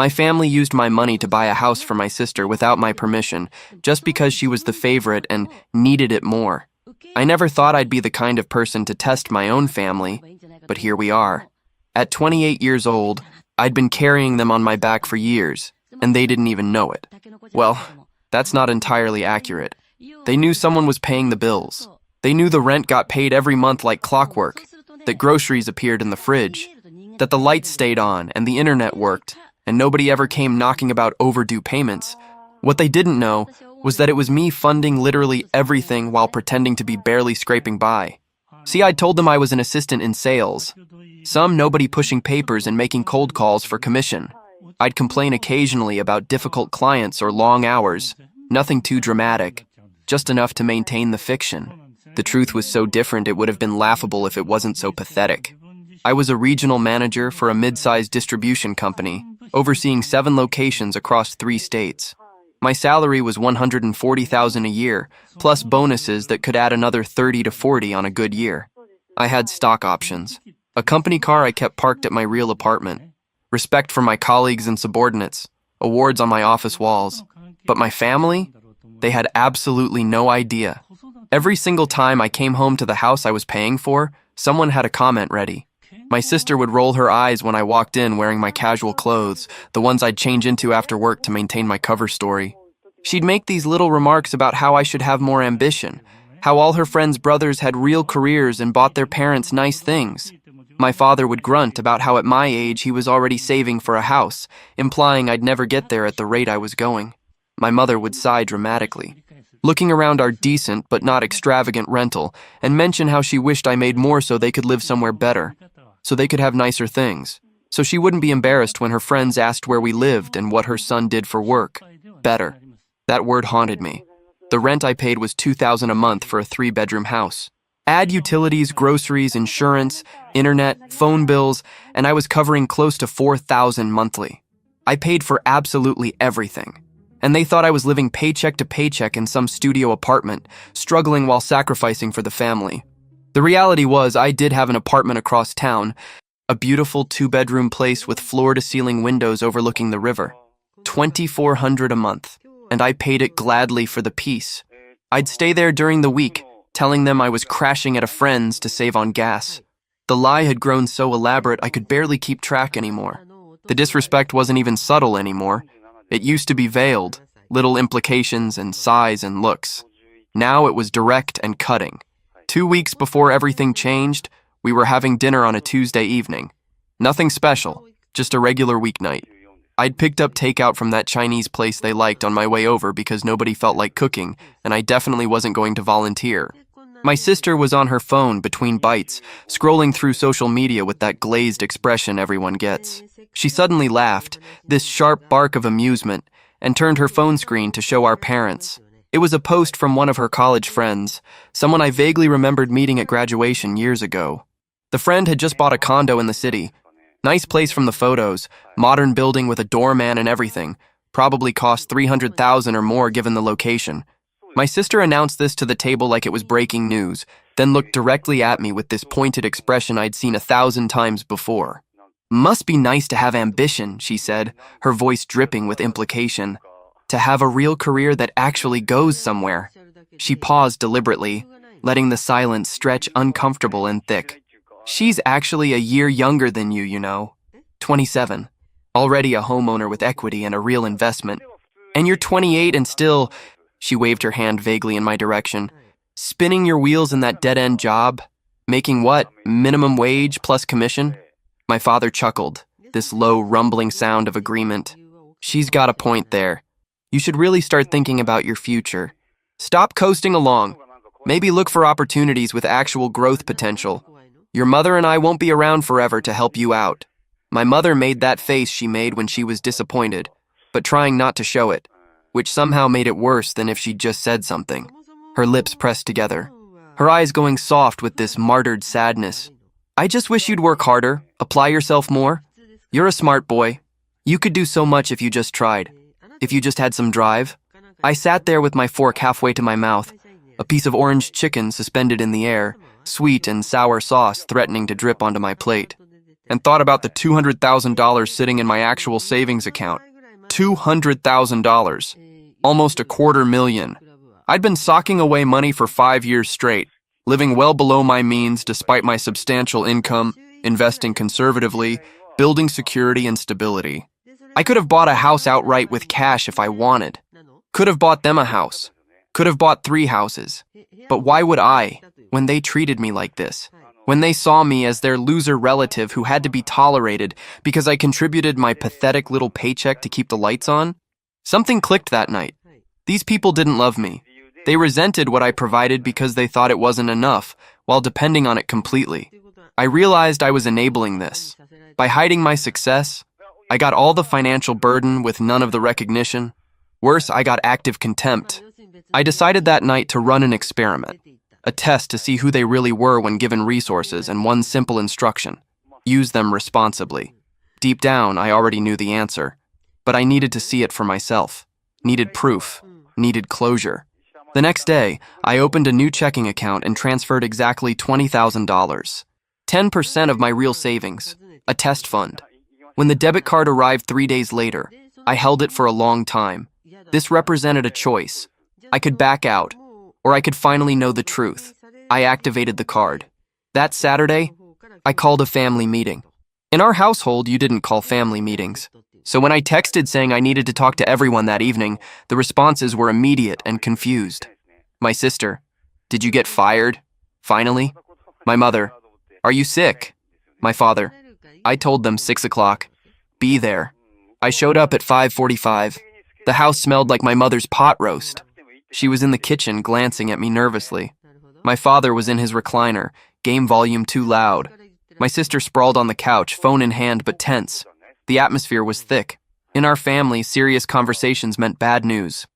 My family used my money to buy a house for my sister without my permission, just because she was the favorite and needed it more. I never thought I'd be the kind of person to test my own family, but here we are. At 28 years old, I'd been carrying them on my back for years, and they didn't even know it. Well, that's not entirely accurate. They knew someone was paying the bills. They knew the rent got paid every month like clockwork, that groceries appeared in the fridge, that the lights stayed on and the internet worked, and nobody ever came knocking about overdue payments. What they didn't know was that it was me funding literally everything while pretending to be barely scraping by. See, I'd told them I was an assistant in sales. Some nobody pushing papers and making cold calls for commission. I'd complain occasionally about difficult clients or long hours. Nothing too dramatic, just enough to maintain the fiction. The truth was so different it would have been laughable if it wasn't so pathetic. I was a regional manager for a mid-sized distribution company, overseeing 7 locations across 3 states. My salary was $140,000 a year, plus bonuses that could add another 30 to 40 on a good year. I had stock options, a company car I kept parked at my real apartment, respect for my colleagues and subordinates, awards on my office walls. But my family? They had absolutely no idea. Every single time I came home to the house I was paying for, someone had a comment ready. My sister would roll her eyes when I walked in wearing my casual clothes, the ones I'd change into after work to maintain my cover story. She'd make these little remarks about how I should have more ambition, how all her friends' brothers had real careers and bought their parents nice things. My father would grunt about how at my age he was already saving for a house, implying I'd never get there at the rate I was going. My mother would sigh dramatically, looking around our decent but not extravagant rental, and mention how she wished I made more so they could live somewhere better, so they could have nicer things, so she wouldn't be embarrassed when her friends asked where we lived and what her son did for work. Better. That word haunted me. The rent I paid was $2,000 a month for a 3-bedroom house. Add utilities, groceries, insurance, internet, phone bills, and I was covering close to $4,000 monthly. I paid for absolutely everything. And they thought I was living paycheck to paycheck in some studio apartment, struggling while sacrificing for the family. The reality was I did have an apartment across town, a beautiful 2-bedroom place with floor-to-ceiling windows overlooking the river. $2,400 a month, and I paid it gladly for the peace. I'd stay there during the week, telling them I was crashing at a friend's to save on gas. The lie had grown so elaborate I could barely keep track anymore. The disrespect wasn't even subtle anymore. It used to be veiled, little implications and sighs and looks. Now it was direct and cutting. 2 weeks before everything changed, we were having dinner on a Tuesday evening. Nothing special, just a regular weeknight. I'd picked up takeout from that Chinese place they liked on my way over because nobody felt like cooking, and I definitely wasn't going to volunteer. My sister was on her phone between bites, scrolling through social media with that glazed expression everyone gets. She suddenly laughed, this sharp bark of amusement, and turned her phone screen to show our parents. It was a post from one of her college friends, someone I vaguely remembered meeting at graduation years ago. The friend had just bought a condo in the city. Nice place from the photos, modern building with a doorman and everything. Probably cost $300,000 or more given the location. My sister announced this to the table like it was breaking news, then looked directly at me with this pointed expression I'd seen 1,000 times before. "Must be nice to have ambition," she said, her voice dripping with implication. "To have a real career that actually goes somewhere." She paused deliberately, letting the silence stretch uncomfortable and thick. "She's actually a year younger than you know. 27. Already a homeowner with equity and a real investment. And you're 28 and still," she waved her hand vaguely in my direction, "spinning your wheels in that dead-end job? Making what, minimum wage plus commission?" My father chuckled, this low, rumbling sound of agreement. "She's got a point there. You should really start thinking about your future. Stop coasting along. Maybe look for opportunities with actual growth potential. Your mother and I won't be around forever to help you out." My mother made that face she made when she was disappointed, but trying not to show it, which somehow made it worse than if she'd just said something. Her lips pressed together, her eyes going soft with this martyred sadness. "I just wish you'd work harder, apply yourself more. You're a smart boy. You could do so much if you just tried. If you just had some drive." I sat there with my fork halfway to my mouth, a piece of orange chicken suspended in the air, sweet and sour sauce threatening to drip onto my plate. and thought about the $200,000 sitting in my actual savings account. $200,000. Almost $250,000. I'd been socking away money for 5 years straight, living well below my means despite my substantial income, investing conservatively, building security and stability. I could have bought a house outright with cash if I wanted. Could have bought them a house. Could have bought 3 houses. But why would I, when they treated me like this? When they saw me as their loser relative who had to be tolerated because I contributed my pathetic little paycheck to keep the lights on? Something clicked that night. These people didn't love me. They resented what I provided because they thought it wasn't enough, while depending on it completely. I realized I was enabling this. By hiding my success, I got all the financial burden with none of the recognition. Worse, I got active contempt. I decided that night to run an experiment, a test to see who they really were when given resources and one simple instruction: use them responsibly. Deep down, I already knew the answer, but I needed to see it for myself, needed proof, needed closure. The next day, I opened a new checking account and transferred exactly $20,000, 10% of my real savings, a test fund. When the debit card arrived 3 days later, I held it for a long time. This represented a choice. I could back out, or I could finally know the truth. I activated the card. That Saturday, I called a family meeting. In our household, you didn't call family meetings. So when I texted saying I needed to talk to everyone that evening, the responses were immediate and confused. My sister: "Did you get fired? Finally?" My mother: "Are you sick?" My father: "I told them 6 o'clock. Be there." I showed up at 5:45. The house smelled like my mother's pot roast. She was in the kitchen glancing at me nervously. My father was in his recliner, game volume too loud. My sister sprawled on the couch, phone in hand but tense. The atmosphere was thick. In our family, serious conversations meant bad news.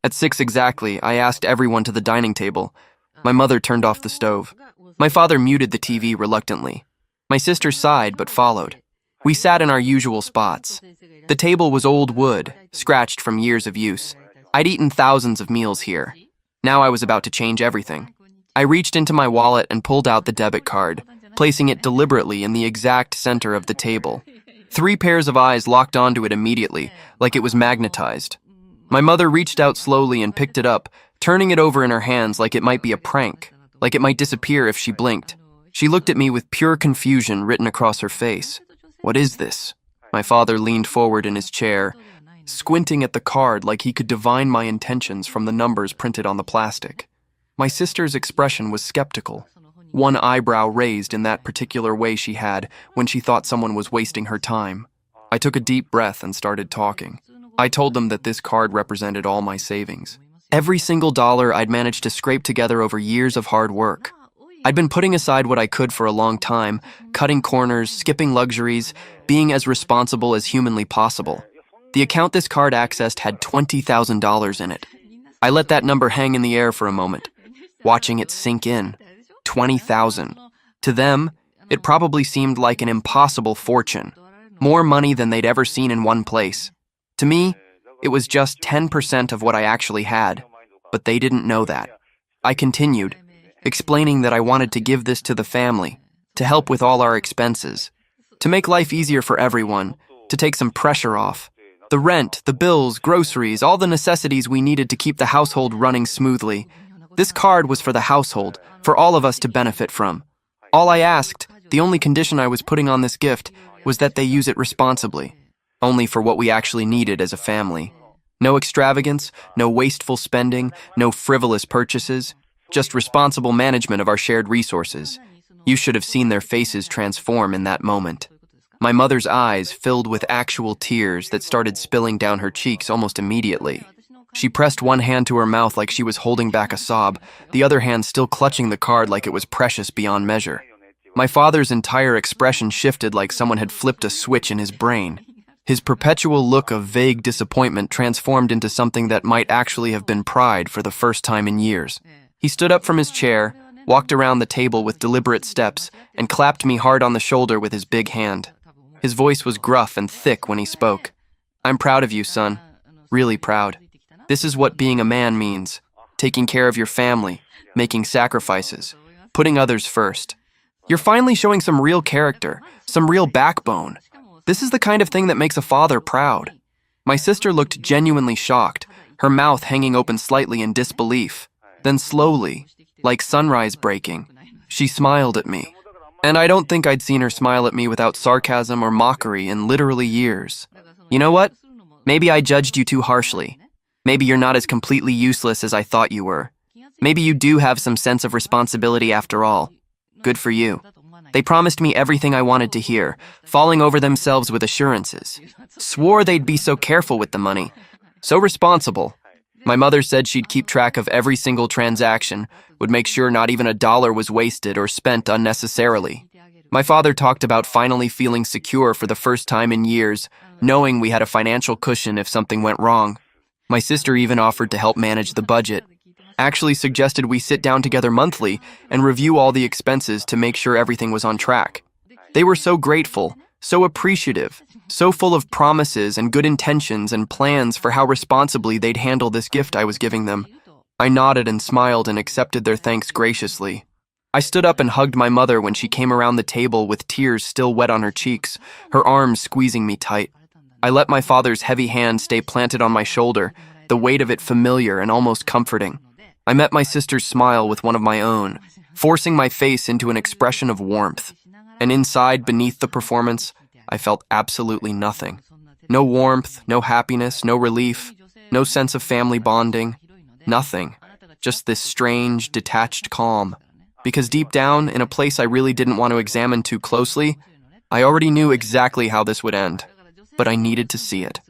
At 6 exactly, I asked everyone to the dining table. My mother turned off the stove. My father muted the TV reluctantly. My sister sighed but followed. We sat in our usual spots. The table was old wood, scratched from years of use. I'd eaten thousands of meals here. Now I was about to change everything. I reached into my wallet and pulled out the debit card, placing it deliberately in the exact center of the table. 3 pairs of eyes locked onto it immediately, like it was magnetized. My mother reached out slowly and picked it up, turning it over in her hands like it might be a prank, like it might disappear if she blinked. She looked at me with pure confusion written across her face. "What is this?" My father leaned forward in his chair, squinting at the card like he could divine my intentions from the numbers printed on the plastic. My sister's expression was skeptical, one eyebrow raised in that particular way she had when she thought someone was wasting her time. I took a deep breath and started talking. I told them that this card represented all my savings. Every single dollar I'd managed to scrape together over years of hard work. I'd been putting aside what I could for a long time, cutting corners, skipping luxuries, being as responsible as humanly possible. The account this card accessed had $20,000 in it. I let that number hang in the air for a moment, watching it sink in. 20,000. To them, it probably seemed like an impossible fortune, more money than they'd ever seen in one place. To me, it was just 10% of what I actually had, but they didn't know that. I continued, explaining that I wanted to give this to the family, to help with all our expenses, to make life easier for everyone, to take some pressure off. The rent, the bills, groceries, all the necessities we needed to keep the household running smoothly. This card was for the household, for all of us to benefit from. All I asked, the only condition I was putting on this gift, was that they use it responsibly, only for what we actually needed as a family. No extravagance, no wasteful spending, no frivolous purchases, just responsible management of our shared resources. You should have seen their faces transform in that moment. My mother's eyes filled with actual tears that started spilling down her cheeks almost immediately. She pressed one hand to her mouth like she was holding back a sob, the other hand still clutching the card like it was precious beyond measure. My father's entire expression shifted like someone had flipped a switch in his brain. His perpetual look of vague disappointment transformed into something that might actually have been pride for the first time in years. He stood up from his chair, walked around the table with deliberate steps, and clapped me hard on the shoulder with his big hand. His voice was gruff and thick when he spoke. "I'm proud of you, son. Really proud. This is what being a man means. Taking care of your family, making sacrifices, putting others first. You're finally showing some real character, some real backbone. This is the kind of thing that makes a father proud. My sister looked genuinely shocked, her mouth hanging open slightly in disbelief. Then slowly, like sunrise breaking, she smiled at me. And I don't think I'd seen her smile at me without sarcasm or mockery in literally years. You know what? Maybe I judged you too harshly. Maybe you're not as completely useless as I thought you were. Maybe you do have some sense of responsibility after all. Good for you. They promised me everything I wanted to hear, falling over themselves with assurances. Swore they'd be so careful with the money. So responsible. My mother said she'd keep track of every single transaction, would make sure not even a dollar was wasted or spent unnecessarily. My father talked about finally feeling secure for the first time in years, knowing we had a financial cushion if something went wrong. My sister even offered to help manage the budget. Actually suggested we sit down together monthly and review all the expenses to make sure everything was on track. They were so grateful, so appreciative, so full of promises and good intentions and plans for how responsibly they'd handle this gift I was giving them. I nodded and smiled and accepted their thanks graciously. I stood up and hugged my mother when she came around the table with tears still wet on her cheeks, her arms squeezing me tight. I let my father's heavy hand stay planted on my shoulder, the weight of it familiar and almost comforting. I met my sister's smile with one of my own, forcing my face into an expression of warmth. And inside, beneath the performance, I felt absolutely nothing. No warmth, no happiness, no relief, no sense of family bonding, nothing. Just this strange, detached calm. Because deep down, in a place I really didn't want to examine too closely, I already knew exactly how this would end. But I needed to see it.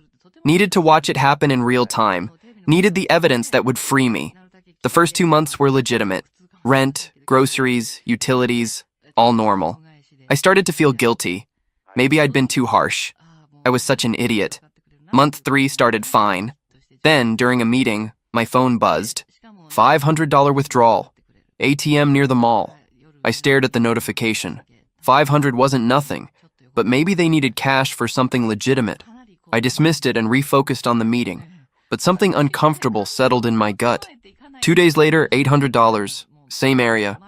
Needed to watch it happen in real time. Needed the evidence that would free me. The first 2 months were legitimate. Rent, groceries, utilities, all normal. I started to feel guilty. Maybe I'd been too harsh. I was such an idiot. Month 3 started fine. Then, during a meeting, my phone buzzed. $500 withdrawal. ATM near the mall. I stared at the notification. 500 wasn't nothing, but maybe they needed cash for something legitimate. I dismissed it and refocused on the meeting, but something uncomfortable settled in my gut. 2 days later, $800, same area.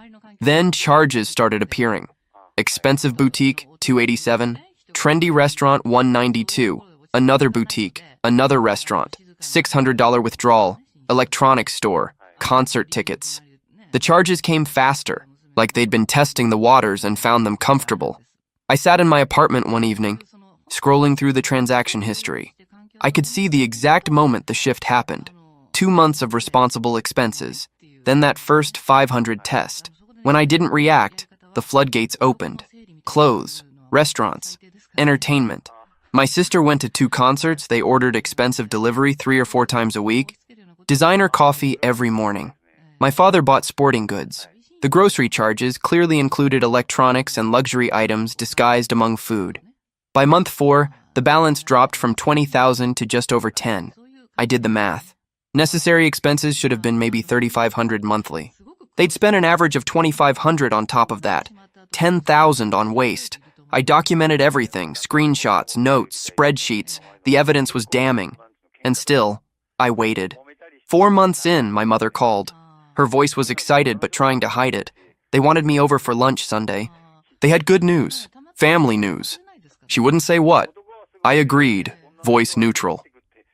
Then charges started appearing. Expensive boutique, $287. Trendy restaurant, $192. Another boutique, another restaurant, $600 withdrawal. Electronics store, concert tickets. The charges came faster, like they'd been testing the waters and found them comfortable. I sat in my apartment one evening, scrolling through the transaction history. I could see the exact moment the shift happened. 2 months of responsible expenses, then that first 500 test. When I didn't react, the floodgates opened. Clothes, restaurants, entertainment. My sister went to 2 concerts, they ordered expensive delivery 3 or 4 times a week. Designer coffee every morning. My father bought sporting goods. The grocery charges clearly included electronics and luxury items disguised among food. By month 4, the balance dropped from 20,000 to just over 10. I did the math. Necessary expenses should have been maybe 3,500 monthly. They'd spent an average of 2,500 on top of that. 10,000 on waste. I documented everything, screenshots, notes, spreadsheets. The evidence was damning. And still, I waited. 4 months in, my mother called. Her voice was excited but trying to hide it. They wanted me over for lunch Sunday. They had good news, family news. She wouldn't say what. I agreed, voice neutral.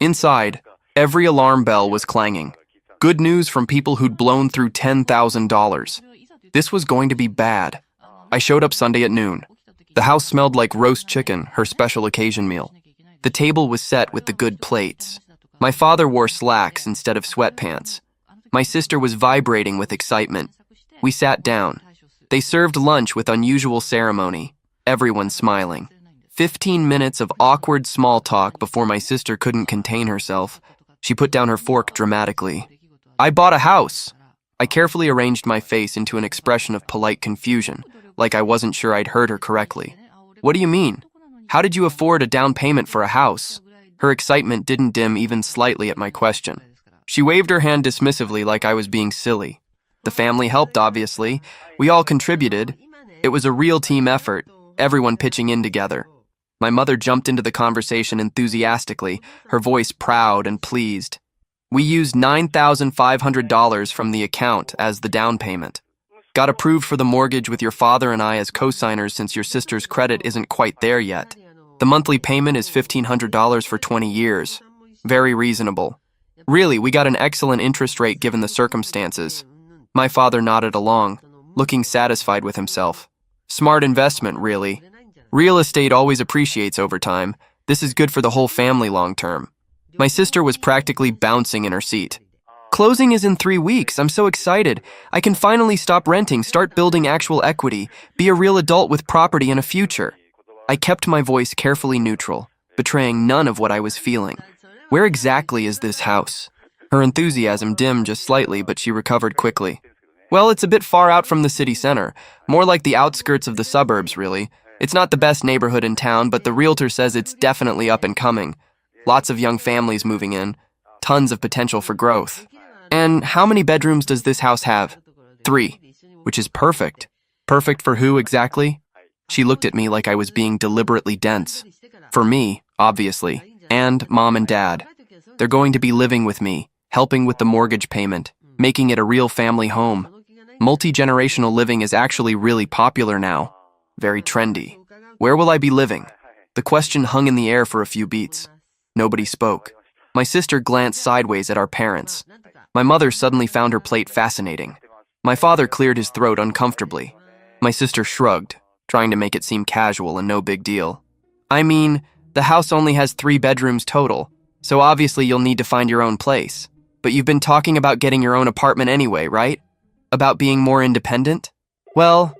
Inside, every alarm bell was clanging. Good news from people who'd blown through $10,000. This was going to be bad. I showed up Sunday at noon. The house smelled like roast chicken, her special occasion meal. The table was set with the good plates. My father wore slacks instead of sweatpants. My sister was vibrating with excitement. We sat down. They served lunch with unusual ceremony, everyone smiling. 15 minutes of awkward small talk before my sister couldn't contain herself. She put down her fork dramatically. I bought a house. I carefully arranged my face into an expression of polite confusion, like I wasn't sure I'd heard her correctly. What do you mean? How did you afford a down payment for a house? Her excitement didn't dim even slightly at my question. She waved her hand dismissively like I was being silly. The family helped, obviously. We all contributed. It was a real team effort, everyone pitching in together. My mother jumped into the conversation enthusiastically, her voice proud and pleased. We used $9,500 from the account as the down payment. Got approved for the mortgage with your father and I as co-signers since your sister's credit isn't quite there yet. The monthly payment is $1,500 for 20 years. Very reasonable. Really, we got an excellent interest rate given the circumstances. My father nodded along, looking satisfied with himself. Smart investment, really. Real estate always appreciates over time. This is good for the whole family long term. My sister was practically bouncing in her seat. Closing is in 3 weeks. I'm so excited. I can finally stop renting, start building actual equity, be a real adult with property and a future. I kept my voice carefully neutral, betraying none of what I was feeling. Where exactly is this house? Her enthusiasm dimmed just slightly, but she recovered quickly. Well, it's a bit far out from the city center, more like the outskirts of the suburbs, really. It's not the best neighborhood in town, but the realtor says it's definitely up and coming. Lots of young families moving in, tons of potential for growth. And how many bedrooms does this house have? 3, which is perfect. Perfect for who exactly? She looked at me like I was being deliberately dense. For me, obviously, and Mom and Dad. They're going to be living with me, helping with the mortgage payment, making it a real family home. Multi-generational living is actually really popular now. Very trendy. Where will I be living? The question hung in the air for a few beats. Nobody spoke. My sister glanced sideways at our parents. My mother suddenly found her plate fascinating. My father cleared his throat uncomfortably. My sister shrugged, trying to make it seem casual and no big deal. I mean, the house only has 3 bedrooms total, so obviously you'll need to find your own place. But you've been talking about getting your own apartment anyway, right? About being more independent? Well,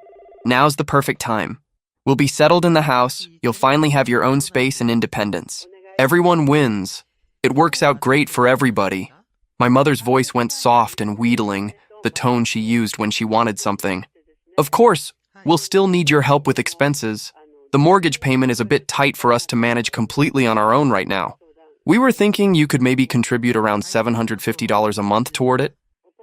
now's the perfect time. We'll be settled in the house, you'll finally have your own space and independence. Everyone wins. It works out great for everybody. My mother's voice went soft and wheedling, the tone she used when she wanted something. Of course, we'll still need your help with expenses. The mortgage payment is a bit tight for us to manage completely on our own right now. We were thinking you could maybe contribute around $750 a month toward it.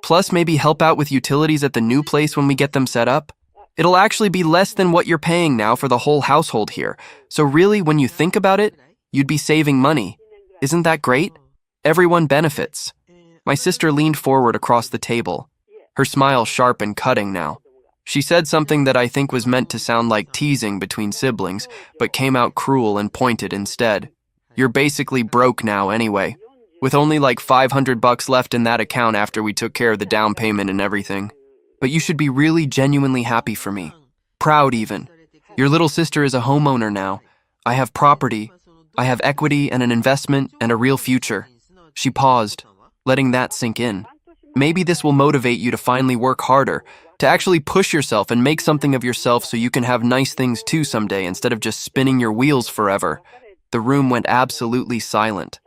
Plus maybe help out with utilities at the new place when we get them set up. It'll actually be less than what you're paying now for the whole household here. So really, when you think about it, you'd be saving money. Isn't that great? Everyone benefits. My sister leaned forward across the table, her smile sharp and cutting now. She said something that I think was meant to sound like teasing between siblings, but came out cruel and pointed instead. You're basically broke now anyway, with only like $500 left in that account after we took care of the down payment and everything. But you should be really genuinely happy for me. Proud even. Your little sister is a homeowner now. I have property. I have equity and an investment and a real future. She paused, letting that sink in. Maybe this will motivate you to finally work harder, to actually push yourself and make something of yourself so you can have nice things too someday instead of just spinning your wheels forever. The room went absolutely silent.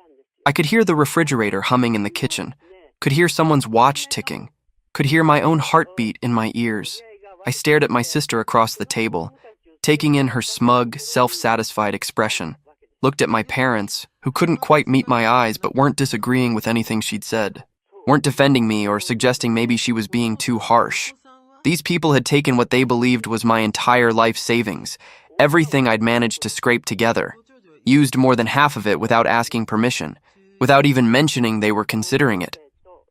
I could hear the refrigerator humming in the kitchen, could hear someone's watch ticking, could hear my own heartbeat in my ears. I stared at my sister across the table, taking in her smug, self-satisfied expression. Looked at my parents, who couldn't quite meet my eyes but weren't disagreeing with anything she'd said. Weren't defending me or suggesting maybe she was being too harsh. These people had taken what they believed was my entire life savings, everything I'd managed to scrape together. Used more than half of it without asking permission, without even mentioning they were considering it.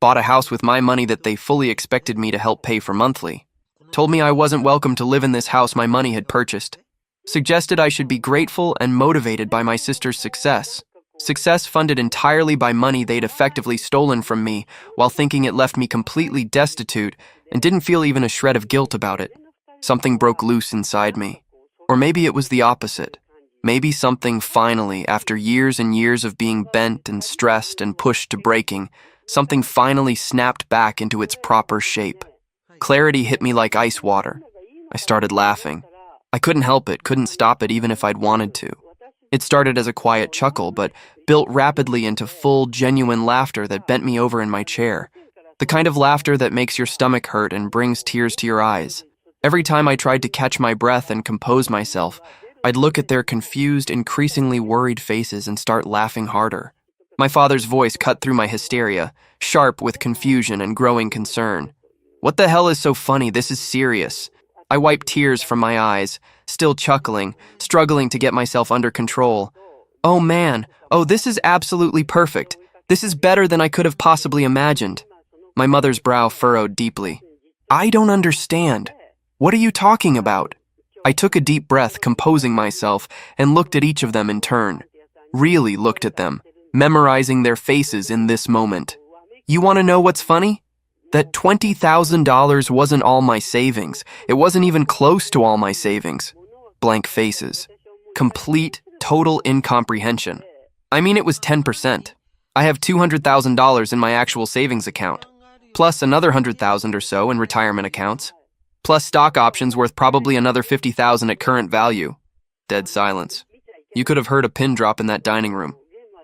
Bought a house with my money that they fully expected me to help pay for monthly. Told me I wasn't welcome to live in this house my money had purchased. Suggested I should be grateful and motivated by my sister's success. Success funded entirely by money they'd effectively stolen from me, while thinking it left me completely destitute and didn't feel even a shred of guilt about it. Something broke loose inside me. Or maybe it was the opposite. Maybe something finally, after years and years of being bent and stressed and pushed to breaking, something finally snapped back into its proper shape. Clarity hit me like ice water. I started laughing. I couldn't help it, couldn't stop it even if I'd wanted to. It started as a quiet chuckle, but built rapidly into full, genuine laughter that bent me over in my chair. The kind of laughter that makes your stomach hurt and brings tears to your eyes. Every time I tried to catch my breath and compose myself, I'd look at their confused, increasingly worried faces and start laughing harder. My father's voice cut through my hysteria, sharp with confusion and growing concern. What the hell is so funny? This is serious. I wiped tears from my eyes, still chuckling, struggling to get myself under control. Oh man, this is absolutely perfect. This is better than I could have possibly imagined. My mother's brow furrowed deeply. I don't understand. What are you talking about? I took a deep breath, composing myself, and looked at each of them in turn. Really looked at them, memorizing their faces in this moment. You want to know what's funny? That $20,000 wasn't all my savings. It wasn't even close to all my savings. Blank faces. Complete, total incomprehension. I mean, it was 10%. I have $200,000 in my actual savings account, plus another $100,000 or so in retirement accounts, plus stock options worth probably another $50,000 at current value. Dead silence. You could have heard a pin drop in that dining room.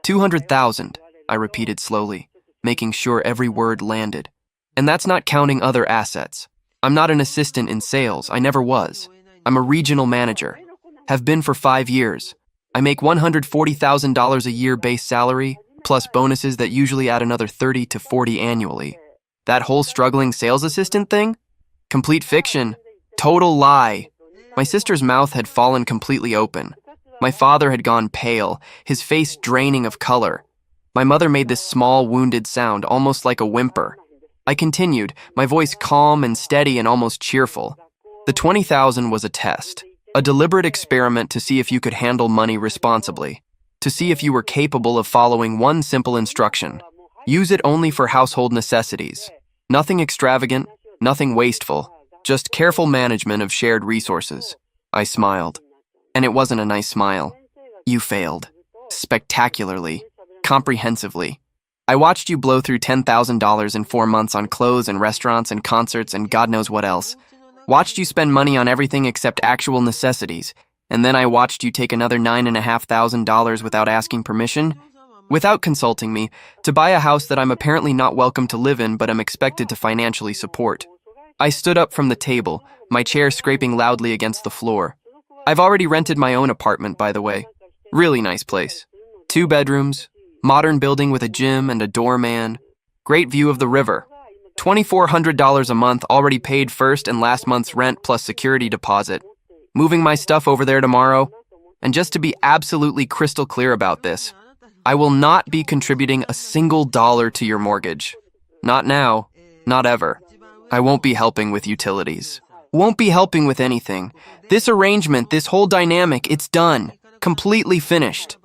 200,000, I repeated slowly, making sure every word landed. And that's not counting other assets. I'm not an assistant in sales. I never was. I'm a regional manager. Have been for 5 years. I make $140,000 a year base salary, plus bonuses that usually add another 30 to 40 annually. That whole struggling sales assistant thing? Complete fiction. Total lie. My sister's mouth had fallen completely open. My father had gone pale, his face draining of color. My mother made this small, wounded sound, almost like a whimper. I continued, my voice calm and steady and almost cheerful. The $20,000 was a test, a deliberate experiment to see if you could handle money responsibly, to see if you were capable of following one simple instruction. Use it only for household necessities. Nothing extravagant, nothing wasteful, just careful management of shared resources. I smiled. And it wasn't a nice smile. You failed. Spectacularly. Comprehensively. I watched you blow through $10,000 in 4 months on clothes and restaurants and concerts and God knows what else. Watched you spend money on everything except actual necessities. And then I watched you take another $9,500 without asking permission, without consulting me, to buy a house that I'm apparently not welcome to live in but am expected to financially support. I stood up from the table, my chair scraping loudly against the floor. I've already rented my own apartment, by the way. Really nice place. 2 bedrooms, modern building with a gym and a doorman, great view of the river. $2,400 a month already paid first and last month's rent plus security deposit. Moving my stuff over there tomorrow. And just to be absolutely crystal clear about this, I will not be contributing a single dollar to your mortgage. Not now, not ever. I won't be helping with utilities. Won't be helping with anything. This arrangement, this whole dynamic, it's done. Completely finished.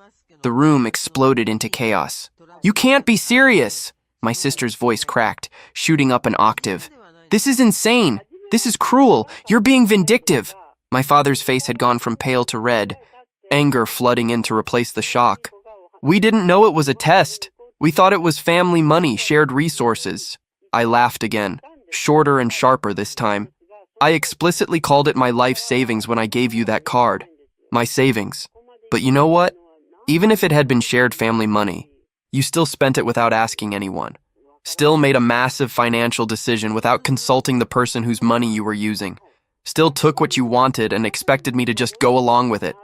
The room exploded into chaos. You can't be serious! My sister's voice cracked, shooting up an octave. This is insane. This is cruel. You're being vindictive. My father's face had gone from pale to red, anger flooding in to replace the shock. We didn't know it was a test. We thought it was family money, shared resources. I laughed again, shorter and sharper this time. I explicitly called it my life savings when I gave you that card. My savings. But you know what? Even if it had been shared family money, you still spent it without asking anyone. Still made a massive financial decision without consulting the person whose money you were using. Still took what you wanted and expected me to just go along with it.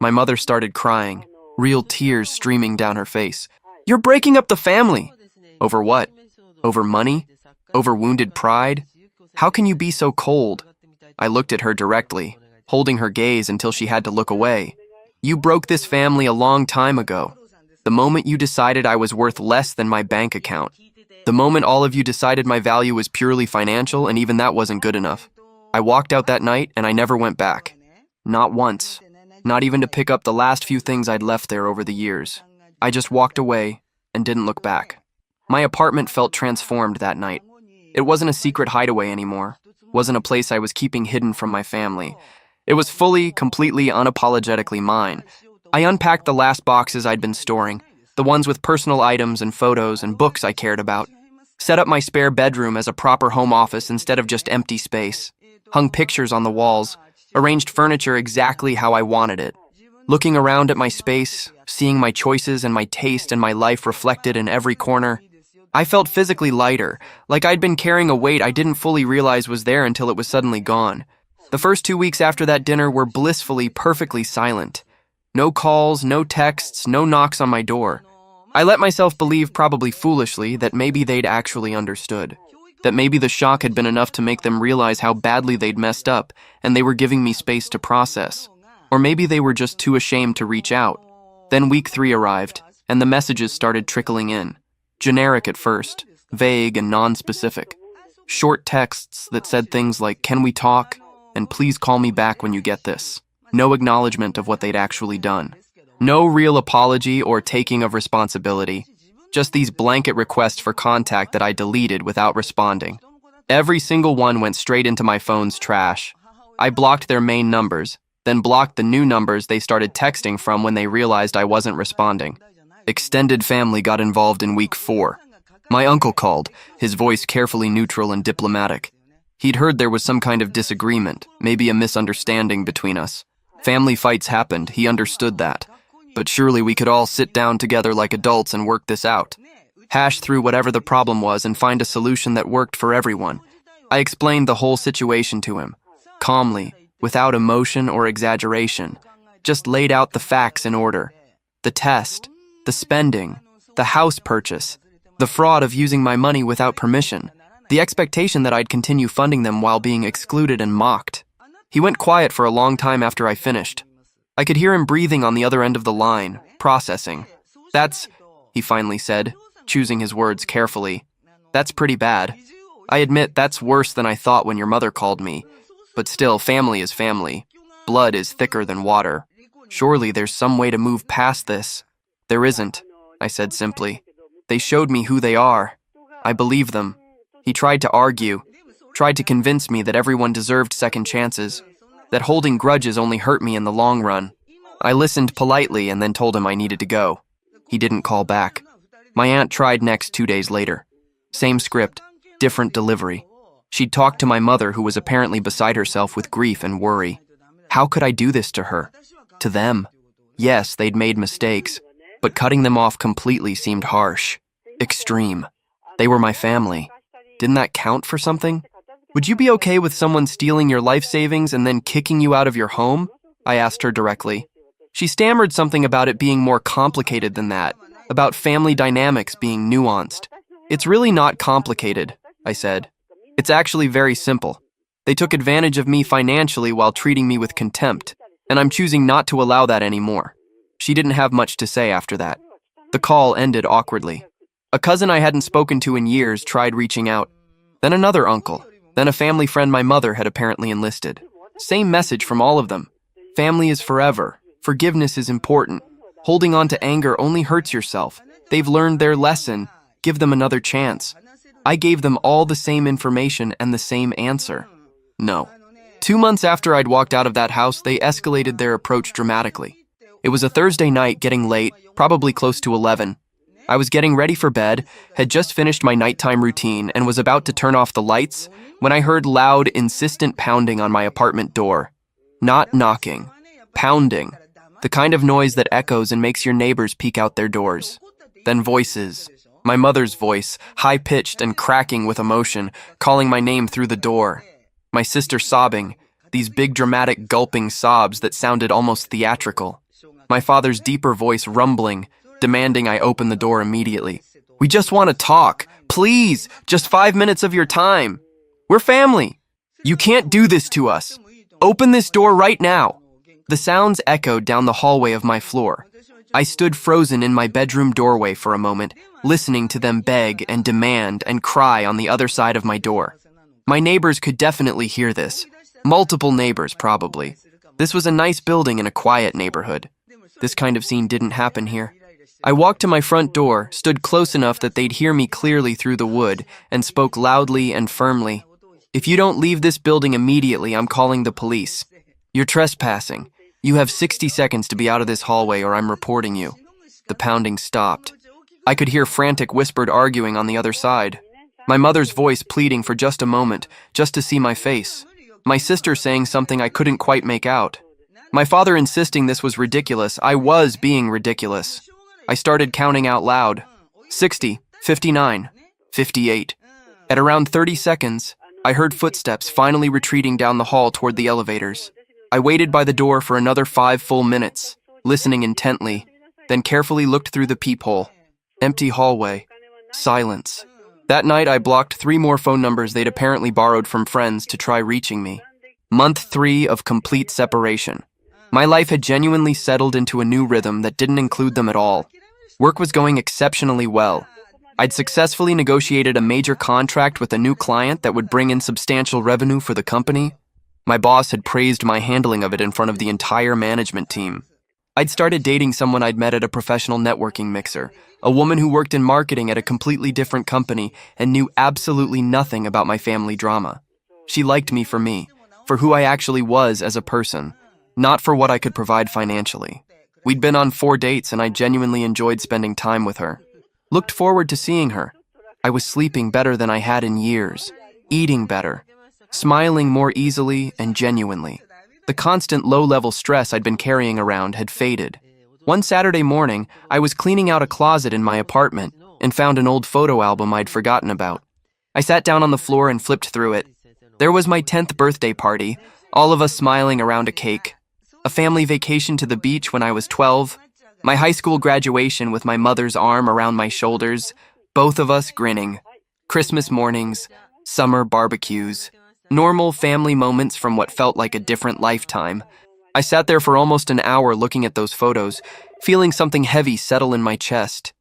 My mother started crying, real tears streaming down her face. You're breaking up the family. Over what? Over money? Over wounded pride? How can you be so cold? I looked at her directly, holding her gaze until she had to look away. You broke this family a long time ago. The moment you decided I was worth less than my bank account. The moment all of you decided my value was purely financial, and even that wasn't good enough. I walked out that night and I never went back. Not once. Not even to pick up the last few things I'd left there over the years. I just walked away and didn't look back. My apartment felt transformed that night. It wasn't a secret hideaway anymore. Wasn't a place I was keeping hidden from my family. It was fully, completely, unapologetically mine. I unpacked the last boxes I'd been storing, the ones with personal items and photos and books I cared about. Set up my spare bedroom as a proper home office instead of just empty space. Hung pictures on the walls, arranged furniture exactly how I wanted it. Looking around at my space, seeing my choices and my taste and my life reflected in every corner, I felt physically lighter, like I'd been carrying a weight I didn't fully realize was there until it was suddenly gone. The first 2 weeks after that dinner were blissfully, perfectly silent. No calls, no texts, no knocks on my door. I let myself believe, probably foolishly, that maybe they'd actually understood. That maybe the shock had been enough to make them realize how badly they'd messed up, and they were giving me space to process. Or maybe they were just too ashamed to reach out. Then week 3 arrived, and the messages started trickling in. Generic at first, vague and non-specific. Short texts that said things like, "Can we talk?" and "Please call me back when you get this." No acknowledgement of what they'd actually done. No real apology or taking of responsibility. Just these blanket requests for contact that I deleted without responding. Every single one went straight into my phone's trash. I blocked their main numbers, then blocked the new numbers they started texting from when they realized I wasn't responding. Extended family got involved in week 4. My uncle called, his voice carefully neutral and diplomatic. He'd heard there was some kind of disagreement, maybe a misunderstanding between us. Family fights happened, he understood that. But surely we could all sit down together like adults and work this out. Hash through whatever the problem was and find a solution that worked for everyone. I explained the whole situation to him, calmly, without emotion or exaggeration. Just laid out the facts in order. The test, the spending, the house purchase, the fraud of using my money without permission, the expectation that I'd continue funding them while being excluded and mocked. He went quiet for a long time after I finished. I could hear him breathing on the other end of the line, processing. "That's," he finally said, choosing his words carefully, "that's pretty bad. I admit that's worse than I thought when your mother called me. But still, family is family. Blood is thicker than water. Surely there's some way to move past this." "There isn't," I said simply. "They showed me who they are. I believe them." He tried to argue, tried to convince me that everyone deserved second chances, that holding grudges only hurt me in the long run. I listened politely and then told him I needed to go. He didn't call back. My aunt tried next 2 days later. Same script, different delivery. She'd talked to my mother, who was apparently beside herself with grief and worry. How could I do this to her? To them? Yes, they'd made mistakes, but cutting them off completely seemed harsh. Extreme. They were my family. Didn't that count for something? "Would you be okay with someone stealing your life savings and then kicking you out of your home?" I asked her directly. She stammered something about it being more complicated than that, about family dynamics being nuanced. "It's really not complicated," I said. "It's actually very simple. They took advantage of me financially while treating me with contempt, and I'm choosing not to allow that anymore." She didn't have much to say after that. The call ended awkwardly. A cousin I hadn't spoken to in years tried reaching out. Then another uncle. Then a family friend my mother had apparently enlisted. Same message from all of them. Family is forever. Forgiveness is important. Holding on to anger only hurts yourself. They've learned their lesson. Give them another chance. I gave them all the same information and the same answer. No. 2 months after I'd walked out of that house, they escalated their approach dramatically. It was a Thursday night, getting late, probably close to 11. I was getting ready for bed, had just finished my nighttime routine, and was about to turn off the lights when I heard loud, insistent pounding on my apartment door. Not knocking. Pounding. The kind of noise that echoes and makes your neighbors peek out their doors. Then voices. My mother's voice, high-pitched and cracking with emotion, calling my name through the door. My sister sobbing, these big dramatic gulping sobs that sounded almost theatrical. My father's deeper voice rumbling, demanding I open the door immediately. "We just want to talk. Please, just 5 minutes of your time. We're family. You can't do this to us. Open this door right now." The sounds echoed down the hallway of my floor. I stood frozen in my bedroom doorway for a moment, listening to them beg and demand and cry on the other side of my door. My neighbors could definitely hear this. Multiple neighbors, probably. This was a nice building in a quiet neighborhood. This kind of scene didn't happen here. I walked to my front door, stood close enough that they'd hear me clearly through the wood, and spoke loudly and firmly. "If you don't leave this building immediately, I'm calling the police. You're trespassing. You have 60 seconds to be out of this hallway or I'm reporting you." The pounding stopped. I could hear frantic whispered arguing on the other side. My mother's voice pleading for just a moment, just to see my face. My sister saying something I couldn't quite make out. My father insisting this was ridiculous. I was being ridiculous. I started counting out loud. 60, 59, 58. At around 30 seconds, I heard footsteps finally retreating down the hall toward the elevators. I waited by the door for another 5 full minutes, listening intently, then carefully looked through the peephole. Empty hallway. Silence. That night, I blocked 3 more phone numbers they'd apparently borrowed from friends to try reaching me. Month 3 of complete separation. My life had genuinely settled into a new rhythm that didn't include them at all. Work was going exceptionally well. I'd successfully negotiated a major contract with a new client that would bring in substantial revenue for the company. My boss had praised my handling of it in front of the entire management team. I'd started dating someone I'd met at a professional networking mixer, a woman who worked in marketing at a completely different company and knew absolutely nothing about my family drama. She liked me, for who I actually was as a person, not for what I could provide financially. We'd been on 4 dates and I genuinely enjoyed spending time with her. Looked forward to seeing her. I was sleeping better than I had in years, eating better, smiling more easily and genuinely. The constant low-level stress I'd been carrying around had faded. One Saturday morning, I was cleaning out a closet in my apartment and found an old photo album I'd forgotten about. I sat down on the floor and flipped through it. There was my 10th birthday party, all of us smiling around a cake. A family vacation to the beach when I was 12. My high school graduation with my mother's arm around my shoulders, both of us grinning. Christmas mornings, summer barbecues, normal family moments from what felt like a different lifetime. I sat there for almost an hour looking at those photos, feeling something heavy settle in my chest.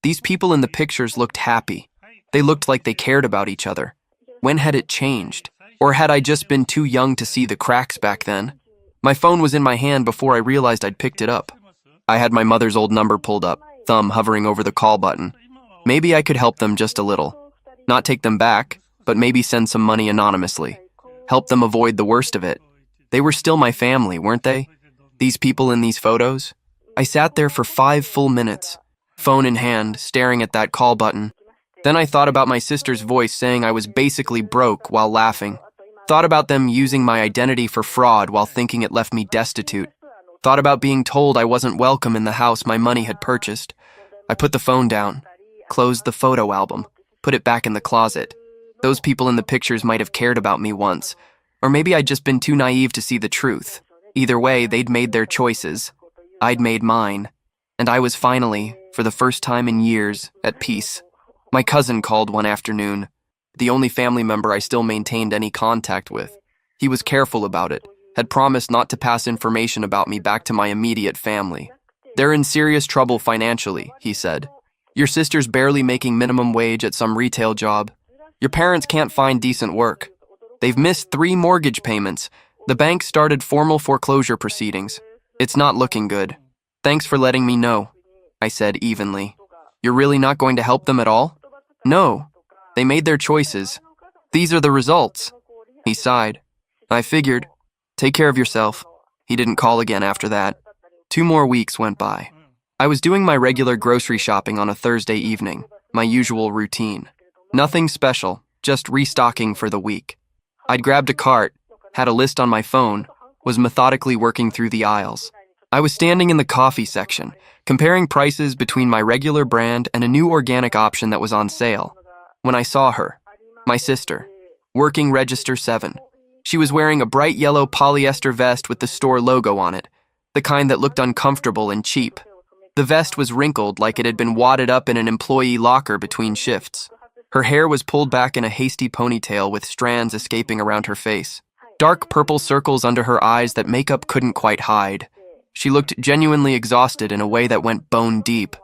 These people in the pictures looked happy. They looked like they cared about each other. When had it changed? Or had I just been too young to see the cracks back then? My phone was in my hand before I realized I'd picked it up. I had my mother's old number pulled up, thumb hovering over the call button. Maybe I could help them just a little. Not take them back, but maybe send some money anonymously. Help them avoid the worst of it. They were still my family, weren't they? These people in these photos? I sat there for 5 full minutes, phone in hand, staring at that call button. Then I thought about my sister's voice saying I was basically broke while laughing. Thought about them using my identity for fraud while thinking it left me destitute. Thought about being told I wasn't welcome in the house my money had purchased. I put the phone down, closed the photo album, put it back in the closet. Those people in the pictures might have cared about me once, or maybe I'd just been too naive to see the truth. Either way, they'd made their choices. I'd made mine. And I was finally, for the first time in years, at peace. My cousin called one afternoon, the only family member I still maintained any contact with. He was careful about it, had promised not to pass information about me back to my immediate family. They're in serious trouble financially, he said. Your sister's barely making minimum wage at some retail job. Your parents can't find decent work. They've missed 3 mortgage payments. The bank started formal foreclosure proceedings. It's not looking good. Thanks for letting me know, I said evenly. You're really not going to help them at all? No. They made their choices. These are the results. He sighed. I figured. Take care of yourself. He didn't call again after that. 2 more weeks went by. I was doing my regular grocery shopping on a Thursday evening, my usual routine. Nothing special, just restocking for the week. I'd grabbed a cart, had a list on my phone, was methodically working through the aisles. I was standing in the coffee section, comparing prices between my regular brand and a new organic option that was on sale, when I saw her, my sister, working register 7. She was wearing a bright yellow polyester vest with the store logo on it, the kind that looked uncomfortable and cheap. The vest was wrinkled like it had been wadded up in an employee locker between shifts. Her hair was pulled back in a hasty ponytail with strands escaping around her face. Dark purple circles under her eyes that makeup couldn't quite hide. She looked genuinely exhausted in a way that went bone deep.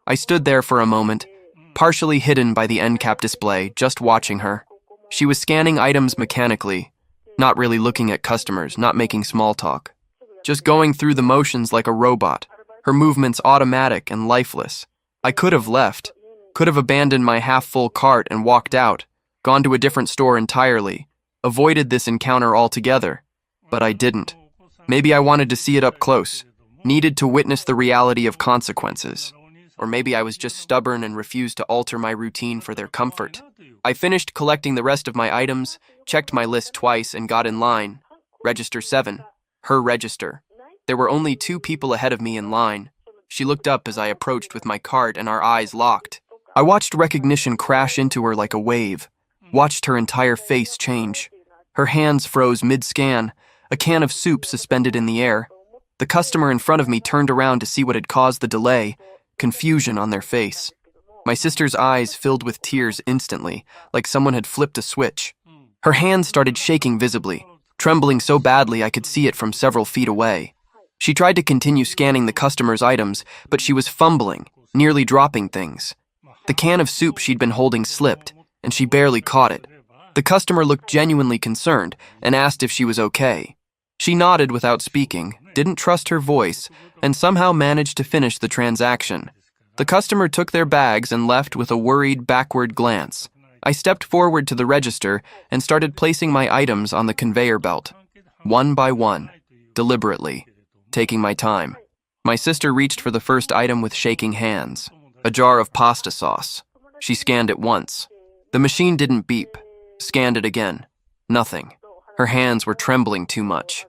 I stood there for a moment, partially hidden by the end cap display, just watching her. She was scanning items mechanically, not really looking at customers, not making small talk. Just going through the motions like a robot, her movements automatic and lifeless. I could have left, could have abandoned my half-full cart and walked out, gone to a different store entirely, avoided this encounter altogether, but I didn't. Maybe I wanted to see it up close, needed to witness the reality of consequences. Or maybe I was just stubborn and refused to alter my routine for their comfort. I finished collecting the rest of my items, checked my list twice, and got in line. Register 7. Her register. There were only 2 people ahead of me in line. She looked up as I approached with my cart and our eyes locked. I watched recognition crash into her like a wave, watched her entire face change. Her hands froze mid-scan, a can of soup suspended in the air. The customer in front of me turned around to see what had caused the delay, confusion on their face. My sister's eyes filled with tears instantly, like someone had flipped a switch. Her hands started shaking visibly, trembling so badly I could see it from several feet away. She tried to continue scanning the customer's items, but she was fumbling, nearly dropping things. The can of soup she'd been holding slipped, and she barely caught it. The customer looked genuinely concerned and asked if she was okay. She nodded without speaking, didn't trust her voice, and somehow managed to finish the transaction. The customer took their bags and left with a worried backward glance. I stepped forward to the register and started placing my items on the conveyor belt, one by one, deliberately, taking my time. My sister reached for the first item with shaking hands, a jar of pasta sauce. She scanned it once. The machine didn't beep. Scanned it again. Nothing. Her hands were trembling too much.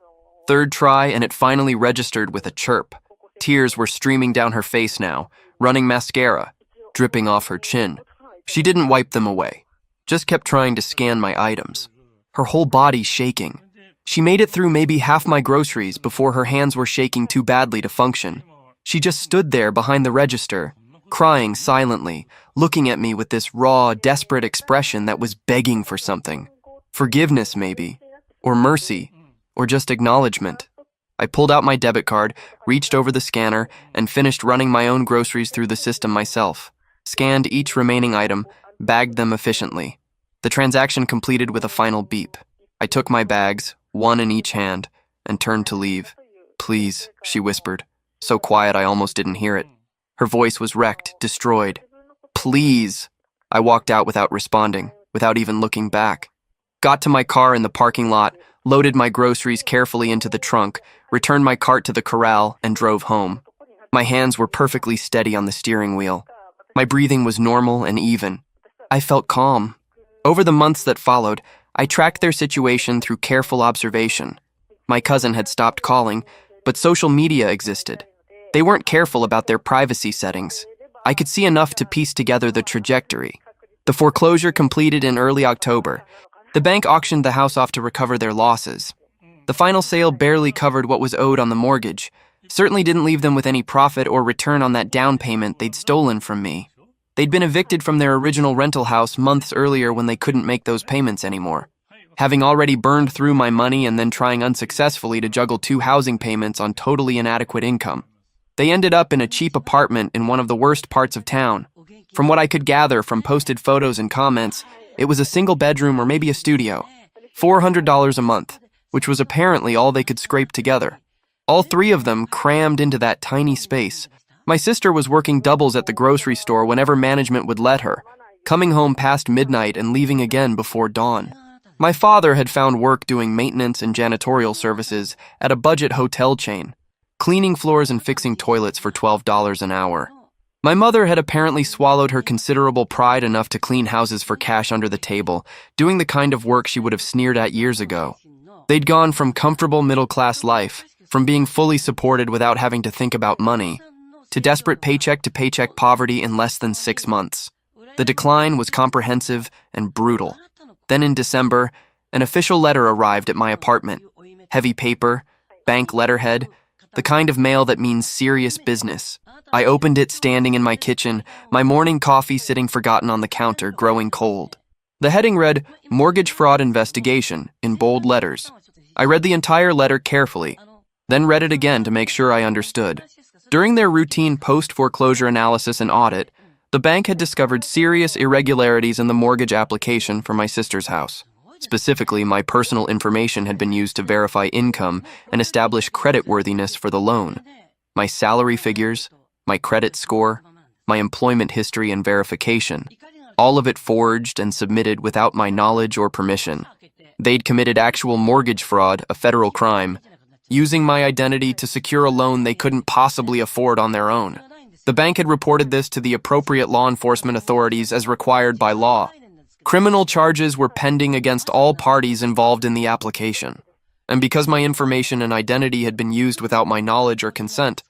Third try, and it finally registered with a chirp. Tears were streaming down her face now, running mascara, dripping off her chin. She didn't wipe them away, just kept trying to scan my items. Her whole body shaking. She made it through maybe half my groceries before her hands were shaking too badly to function. She just stood there behind the register, crying silently, looking at me with this raw, desperate expression that was begging for something. Forgiveness, maybe, or mercy, or just acknowledgement. I pulled out my debit card, reached over the scanner, and finished running my own groceries through the system myself. Scanned each remaining item, bagged them efficiently. The transaction completed with a final beep. I took my bags, one in each hand, and turned to leave. "Please," she whispered, so quiet I almost didn't hear it. Her voice was wrecked, destroyed. "Please." I walked out without responding, without even looking back. Got to my car in the parking lot, loaded my groceries carefully into the trunk, returned my cart to the corral, and drove home. My hands were perfectly steady on the steering wheel. My breathing was normal and even. I felt calm. Over the months that followed, I tracked their situation through careful observation. My cousin had stopped calling, but social media existed. They weren't careful about their privacy settings. I could see enough to piece together the trajectory. The foreclosure completed in early October. The bank auctioned the house off to recover their losses. The final sale barely covered what was owed on the mortgage. Certainly didn't leave them with any profit or return on that down payment they'd stolen from me. They'd been evicted from their original rental house months earlier when they couldn't make those payments anymore. Having already burned through my money and then trying unsuccessfully to juggle 2 housing payments on totally inadequate income. They ended up in a cheap apartment in one of the worst parts of town. From what I could gather from posted photos and comments, it was a single bedroom or maybe a studio. $400 a month, which was apparently all they could scrape together. All 3 of them crammed into that tiny space. My sister was working doubles at the grocery store whenever management would let her, coming home past midnight and leaving again before dawn. My father had found work doing maintenance and janitorial services at a budget hotel chain, cleaning floors and fixing toilets for $12 an hour. My mother had apparently swallowed her considerable pride enough to clean houses for cash under the table, doing the kind of work she would have sneered at years ago. They'd gone from comfortable middle-class life, from being fully supported without having to think about money, to desperate paycheck-to-paycheck poverty in less than 6 months. The decline was comprehensive and brutal. Then in December, an official letter arrived at my apartment. Heavy paper, bank letterhead, the kind of mail that means serious business. I opened it standing in my kitchen, my morning coffee sitting forgotten on the counter, growing cold. The heading read, "Mortgage Fraud Investigation," in bold letters. I read the entire letter carefully, then read it again to make sure I understood. During their routine post-foreclosure analysis and audit, the bank had discovered serious irregularities in the mortgage application for my sister's house. Specifically, my personal information had been used to verify income and establish creditworthiness for the loan. My salary figures, my credit score, my employment history and verification, all of it forged and submitted without my knowledge or permission. They'd committed actual mortgage fraud, a federal crime, using my identity to secure a loan they couldn't possibly afford on their own. The bank had reported this to the appropriate law enforcement authorities as required by law. Criminal charges were pending against all parties involved in the application. And because my information and identity had been used without my knowledge or consent,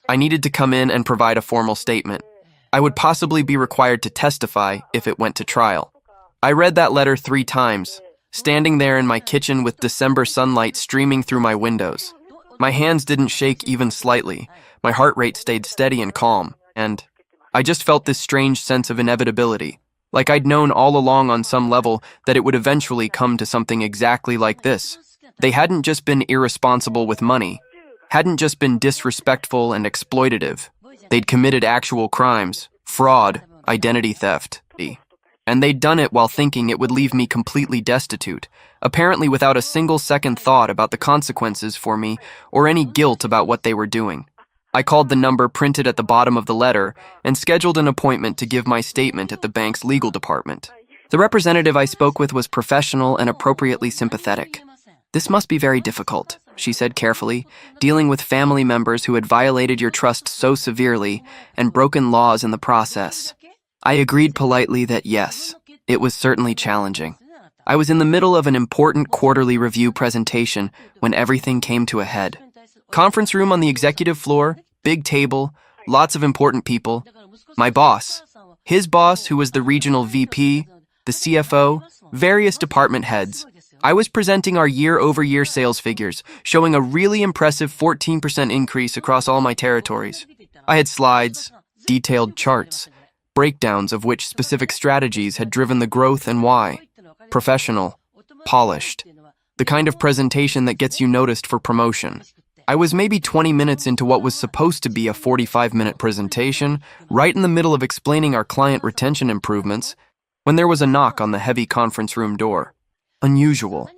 I needed to come in and provide a formal statement. I would possibly be required to testify if it went to trial. I read that letter 3 times, standing there in my kitchen with December sunlight streaming through my windows. My hands didn't shake even slightly. My heart rate stayed steady and calm, and I just felt this strange sense of inevitability, like I'd known all along on some level that it would eventually come to something exactly like this. They hadn't just been irresponsible with money, hadn't just been disrespectful and exploitative. They'd committed actual crimes, fraud, identity theft. And they'd done it while thinking it would leave me completely destitute, apparently without a single second thought about the consequences for me or any guilt about what they were doing. I called the number printed at the bottom of the letter and scheduled an appointment to give my statement at the bank's legal department. The representative I spoke with was professional and appropriately sympathetic. "This must be very difficult," she said carefully, "dealing with family members who had violated your trust so severely and broken laws in the process." I agreed politely that yes, it was certainly challenging. I was in the middle of an important quarterly review presentation when everything came to a head. Conference room on the executive floor, big table, lots of important people. My boss, his boss who was the regional VP, the CFO, various department heads. I was presenting our year-over-year sales figures, showing a really impressive 14% increase across all my territories. I had slides, detailed charts, breakdowns of which specific strategies had driven the growth and why. Professional, polished. The kind of presentation that gets you noticed for promotion. I was maybe 20 minutes into what was supposed to be a 45-minute presentation, right in the middle of explaining our client retention improvements, when there was a knock on the heavy conference room door. Unusual.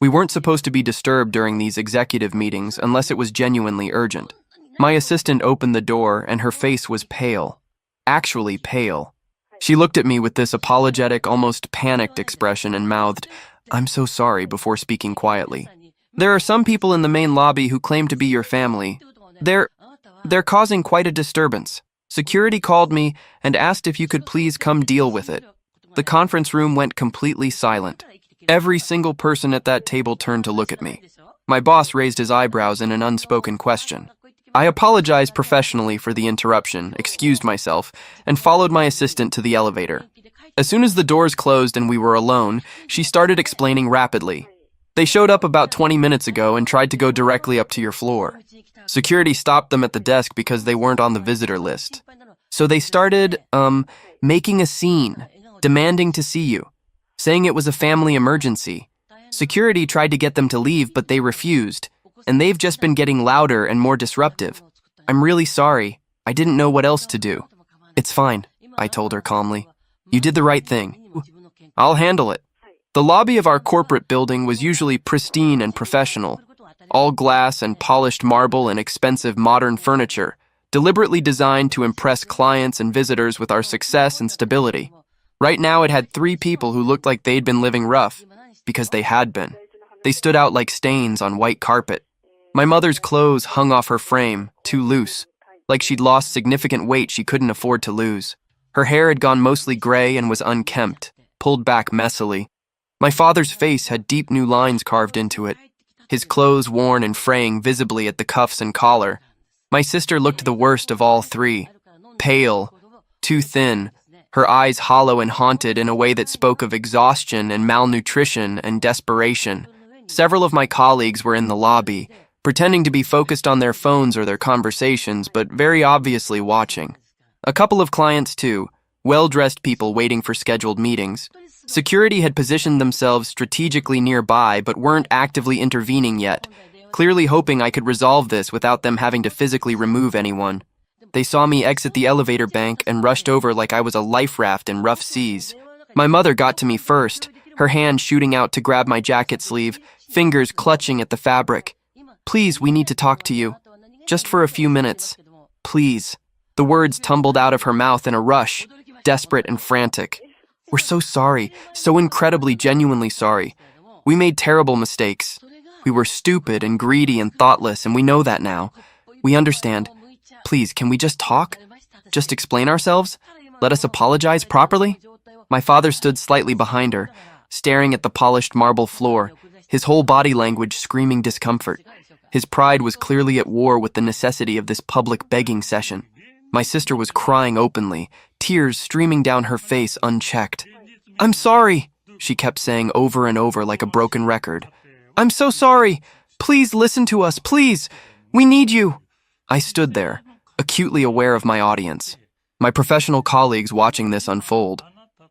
We weren't supposed to be disturbed during these executive meetings unless it was genuinely urgent. My assistant opened the door and her face was pale. Actually pale. She looked at me with this apologetic, almost panicked expression and mouthed, "I'm so sorry," before speaking quietly. "There are some people in the main lobby who claim to be your family. They're causing quite a disturbance. Security called me and asked if you could please come deal with it." The conference room went completely silent. Every single person at that table turned to look at me. My boss raised his eyebrows in an unspoken question. I apologized professionally for the interruption, excused myself, and followed my assistant to the elevator. As soon as the doors closed and we were alone, she started explaining rapidly. "They showed up about 20 minutes ago and tried to go directly up to your floor. Security stopped them at the desk because they weren't on the visitor list. So they started, making a scene, demanding to see you, saying it was a family emergency. Security tried to get them to leave, but they refused, and they've just been getting louder and more disruptive. I'm really sorry. I didn't know what else to do." "It's fine," I told her calmly. "You did the right thing. I'll handle it." The lobby of our corporate building was usually pristine and professional, all glass and polished marble and expensive modern furniture, deliberately designed to impress clients and visitors with our success and stability. Right now it had 3 people who looked like they'd been living rough, because they had been. They stood out like stains on white carpet. My mother's clothes hung off her frame, too loose, like she'd lost significant weight she couldn't afford to lose. Her hair had gone mostly gray and was unkempt, pulled back messily. My father's face had deep new lines carved into it, his clothes worn and fraying visibly at the cuffs and collar. My sister looked the worst of all 3, pale, too thin, her eyes hollow and haunted in a way that spoke of exhaustion and malnutrition and desperation. Several of my colleagues were in the lobby, pretending to be focused on their phones or their conversations, but very obviously watching. A couple of clients too, well-dressed people waiting for scheduled meetings. Security had positioned themselves strategically nearby but weren't actively intervening yet, clearly hoping I could resolve this without them having to physically remove anyone. They saw me exit the elevator bank and rushed over like I was a life raft in rough seas. My mother got to me first, her hand shooting out to grab my jacket sleeve, fingers clutching at the fabric. "Please, we need to talk to you. Just for a few minutes. Please." The words tumbled out of her mouth in a rush, desperate and frantic. "We're so sorry, so incredibly, genuinely sorry. We made terrible mistakes. We were stupid and greedy and thoughtless, and we know that now. We understand. Please, can we just talk? Just explain ourselves? Let us apologize properly?" My father stood slightly behind her, staring at the polished marble floor, his whole body language screaming discomfort. His pride was clearly at war with the necessity of this public begging session. My sister was crying openly, tears streaming down her face unchecked. "I'm sorry," she kept saying over and over like a broken record. "I'm so sorry. Please listen to us, please. We need you." I stood there, acutely aware of my audience. My professional colleagues watching this unfold.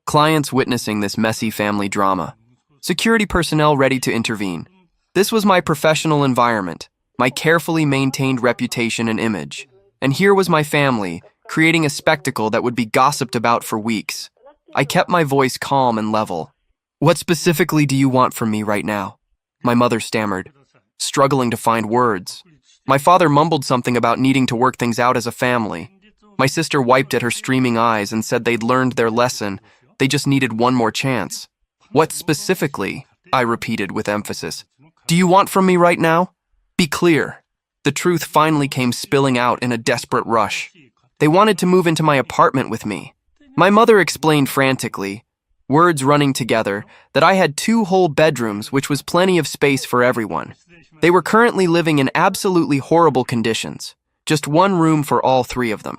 Clients witnessing this messy family drama. Security personnel ready to intervene. This was my professional environment, my carefully maintained reputation and image. And here was my family, creating a spectacle that would be gossiped about for weeks. I kept my voice calm and level. "What specifically do you want from me right now?" My mother stammered, struggling to find words. My father mumbled something about needing to work things out as a family. My sister wiped at her streaming eyes and said they'd learned their lesson. They just needed one more chance. "What specifically?" I repeated with emphasis. "Do you want from me right now? Be clear." The truth finally came spilling out in a desperate rush. They wanted to move into my apartment with me. My mother explained frantically, words running together, that I had 2 whole bedrooms, which was plenty of space for everyone. They were currently living in absolutely horrible conditions, just 1 room for all 3 of them.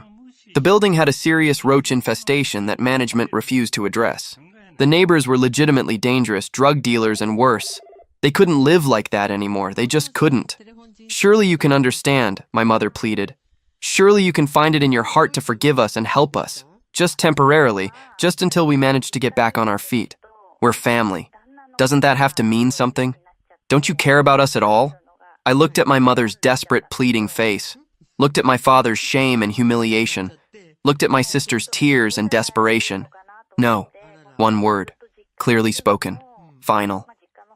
The building had a serious roach infestation that management refused to address. The neighbors were legitimately dangerous, drug dealers and worse. They couldn't live like that anymore, they just couldn't. "Surely you can understand," my mother pleaded. "Surely you can find it in your heart to forgive us and help us. Just temporarily, just until we manage to get back on our feet. We're family. Doesn't that have to mean something? Don't you care about us at all?" I looked at my mother's desperate, pleading face, looked at my father's shame and humiliation, looked at my sister's tears and desperation. "No." One word, clearly spoken, final.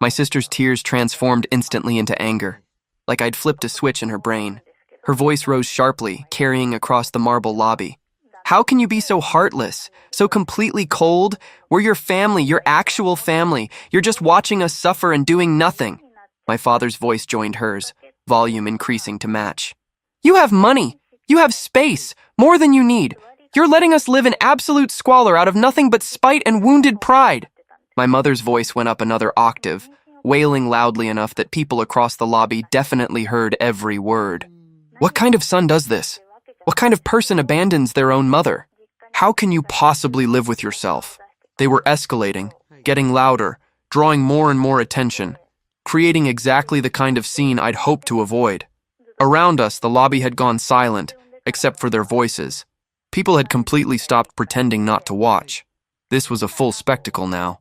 My sister's tears transformed instantly into anger, like I'd flipped a switch in her brain. Her voice rose sharply, carrying across the marble lobby. "How can you be so heartless, so completely cold? We're your family, your actual family. You're just watching us suffer and doing nothing." My father's voice joined hers, volume increasing to match. "You have money. You have space, more than you need. You're letting us live in absolute squalor out of nothing but spite and wounded pride." My mother's voice went up another octave, wailing loudly enough that people across the lobby definitely heard every word. "What kind of son does this? What kind of person abandons their own mother? How can you possibly live with yourself?" They were escalating, getting louder, drawing more and more attention, creating exactly the kind of scene I'd hoped to avoid. Around us, the lobby had gone silent, except for their voices. People had completely stopped pretending not to watch. This was a full spectacle now.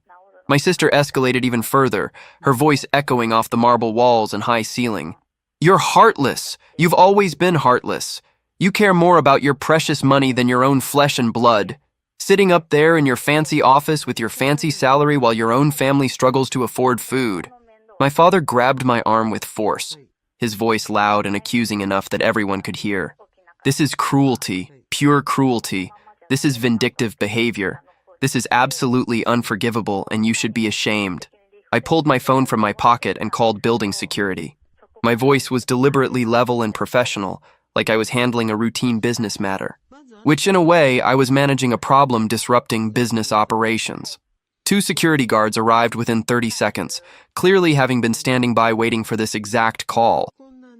My sister escalated even further, her voice echoing off the marble walls and high ceiling. "You're heartless. You've always been heartless. You care more about your precious money than your own flesh and blood. Sitting up there in your fancy office with your fancy salary while your own family struggles to afford food." My father grabbed my arm with force, his voice loud and accusing enough that everyone could hear. "This is cruelty, pure cruelty. This is vindictive behavior. This is absolutely unforgivable, and you should be ashamed." I pulled my phone from my pocket and called building security. My voice was deliberately level and professional, like I was handling a routine business matter, which in a way I was managing a problem disrupting business operations. 2 security guards arrived within 30 seconds, clearly having been standing by waiting for this exact call.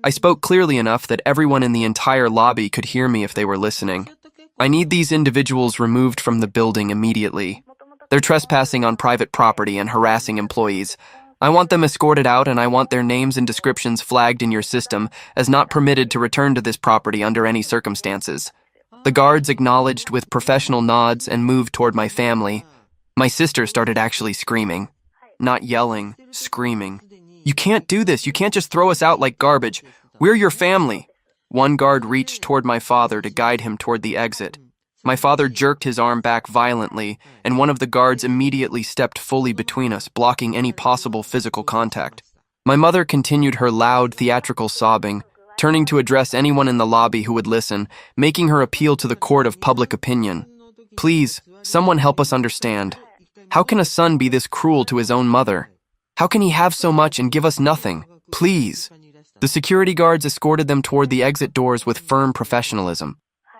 I spoke clearly enough that everyone in the entire lobby could hear me if they were listening. "I need these individuals removed from the building immediately. They're trespassing on private property and harassing employees. I want them escorted out, and I want their names and descriptions flagged in your system as not permitted to return to this property under any circumstances." The guards acknowledged with professional nods and moved toward my family. My sister started actually screaming. Not yelling, screaming. "You can't do this. You can't just throw us out like garbage. We're your family." One guard reached toward my father to guide him toward the exit. My father jerked his arm back violently, and one of the guards immediately stepped fully between us, blocking any possible physical contact. My mother continued her loud, theatrical sobbing, turning to address anyone in the lobby who would listen, making her appeal to the court of public opinion. "Please, someone help us understand. How can a son be this cruel to his own mother? How can he have so much and give us nothing? Please." The security guards escorted them toward the exit doors with firm professionalism,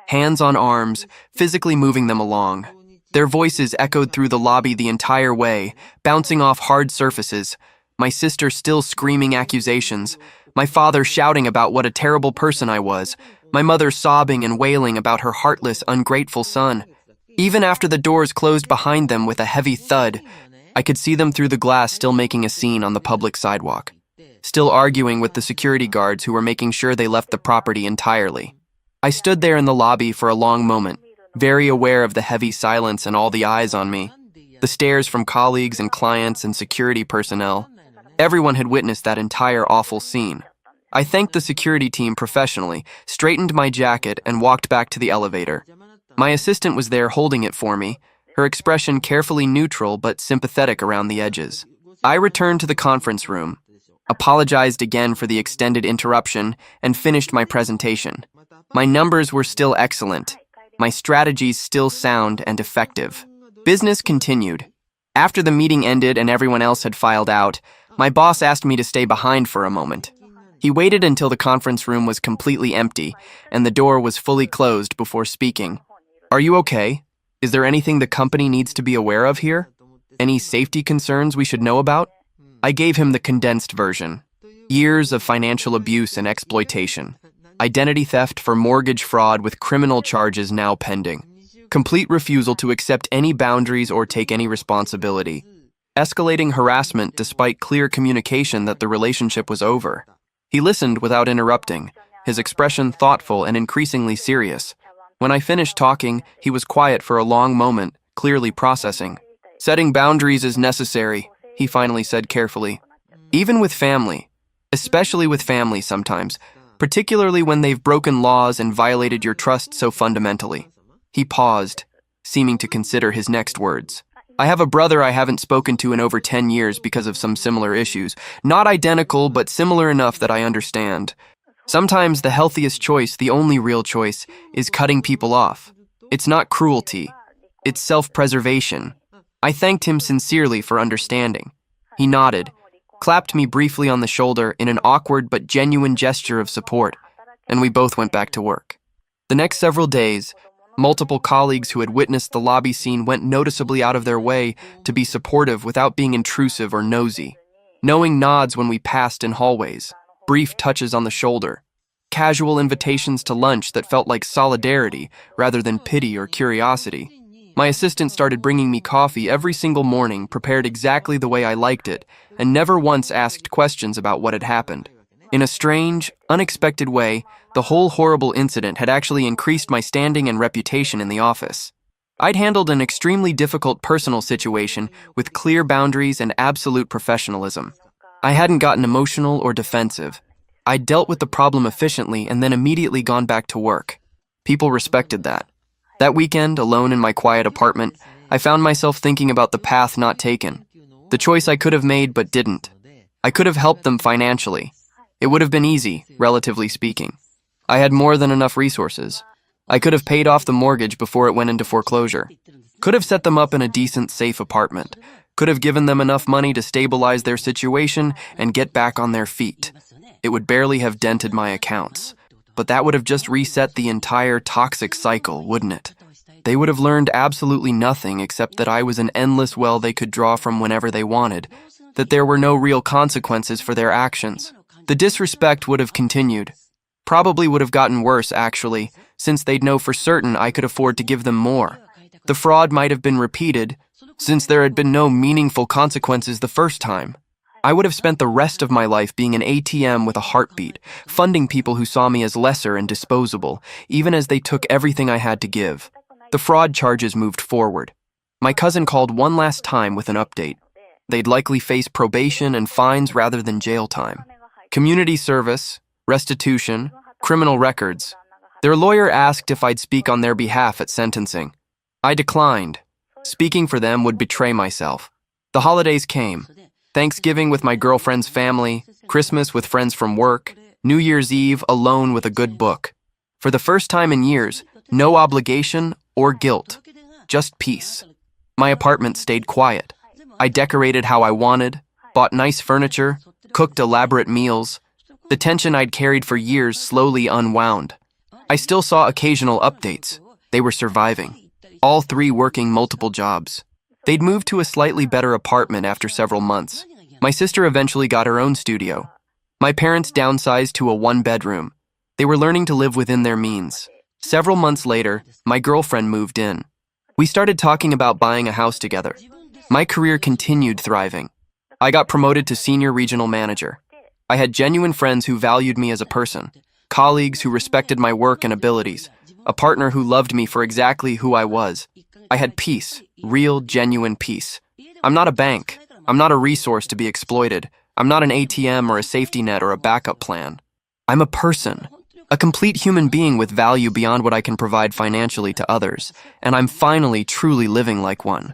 hands on arms, physically moving them along. Their voices echoed through the lobby the entire way, bouncing off hard surfaces. My sister still screaming accusations, my father shouting about what a terrible person I was, my mother sobbing and wailing about her heartless, ungrateful son. Even after the doors closed behind them with a heavy thud, I could see them through the glass still making a scene on the public sidewalk, still arguing with the security guards who were making sure they left the property entirely. I stood there in the lobby for a long moment, very aware of the heavy silence and all the eyes on me, the stares from colleagues and clients and security personnel. Everyone had witnessed that entire awful scene. I thanked the security team professionally, straightened my jacket, and walked back to the elevator. My assistant was there holding it for me, her expression carefully neutral but sympathetic around the edges. I returned to the conference room, apologized again for the extended interruption, and finished my presentation. My numbers were still excellent. My strategies still sound and effective. Business continued. After the meeting ended and everyone else had filed out, my boss asked me to stay behind for a moment. He waited until the conference room was completely empty and the door was fully closed before speaking. "Are you okay? Is there anything the company needs to be aware of here? Any safety concerns we should know about?" I gave him the condensed version. Years of financial abuse and exploitation. Identity theft for mortgage fraud with criminal charges now pending. Complete refusal to accept any boundaries or take any responsibility. Escalating harassment despite clear communication that the relationship was over. He listened without interrupting, his expression thoughtful and increasingly serious. When I finished talking, he was quiet for a long moment, clearly processing. "Setting boundaries is necessary," he finally said carefully. "Even with family, especially with family sometimes, particularly when they've broken laws and violated your trust so fundamentally." He paused, seeming to consider his next words. "I have a brother I haven't spoken to in over 10 years because of some similar issues. Not identical, but similar enough that I understand. Sometimes the healthiest choice, the only real choice, is cutting people off. It's not cruelty. It's self-preservation." I thanked him sincerely for understanding. He nodded, clapped me briefly on the shoulder in an awkward but genuine gesture of support, and we both went back to work. The next several days, multiple colleagues who had witnessed the lobby scene went noticeably out of their way to be supportive without being intrusive or nosy. Knowing nods when we passed in hallways, brief touches on the shoulder, casual invitations to lunch that felt like solidarity rather than pity or curiosity. My assistant started bringing me coffee every single morning, prepared exactly the way I liked it, and never once asked questions about what had happened. In a strange, unexpected way, the whole horrible incident had actually increased my standing and reputation in the office. I'd handled an extremely difficult personal situation with clear boundaries and absolute professionalism. I hadn't gotten emotional or defensive. I'd dealt with the problem efficiently and then immediately gone back to work. People respected that. That weekend, alone in my quiet apartment, I found myself thinking about the path not taken, the choice I could have made but didn't. I could have helped them financially. It would have been easy, relatively speaking. I had more than enough resources. I could have paid off the mortgage before it went into foreclosure. Could have set them up in a decent, safe apartment. Could have given them enough money to stabilize their situation and get back on their feet. It would barely have dented my accounts. But that would have just reset the entire toxic cycle, wouldn't it? They would have learned absolutely nothing except that I was an endless well they could draw from whenever they wanted, that there were no real consequences for their actions. The disrespect would have continued. Probably would have gotten worse, actually, since they'd know for certain I could afford to give them more. The fraud might have been repeated, since there had been no meaningful consequences the first time. I would have spent the rest of my life being an ATM with a heartbeat, funding people who saw me as lesser and disposable, even as they took everything I had to give. The fraud charges moved forward. My cousin called one last time with an update. They'd likely face probation and fines rather than jail time. Community service, restitution, criminal records. Their lawyer asked if I'd speak on their behalf at sentencing. I declined. Speaking for them would betray myself. The holidays came. Thanksgiving with my girlfriend's family, Christmas with friends from work, New Year's Eve alone with a good book. For the first time in years, no obligation or guilt, just peace. My apartment stayed quiet. I decorated how I wanted, bought nice furniture, cooked elaborate meals. The tension I'd carried for years slowly unwound. I still saw occasional updates. They were surviving. All three working multiple jobs. They'd moved to a slightly better apartment after several months. My sister eventually got her own studio. My parents downsized to a one-bedroom. They were learning to live within their means. Several months later, my girlfriend moved in. We started talking about buying a house together. My career continued thriving. I got promoted to senior regional manager. I had genuine friends who valued me as a person, colleagues who respected my work and abilities, a partner who loved me for exactly who I was. I had peace, real, genuine peace. I'm not a bank. I'm not a resource to be exploited. I'm not an ATM or a safety net or a backup plan. I'm a person. A complete human being with value beyond what I can provide financially to others, and I'm finally truly living like one.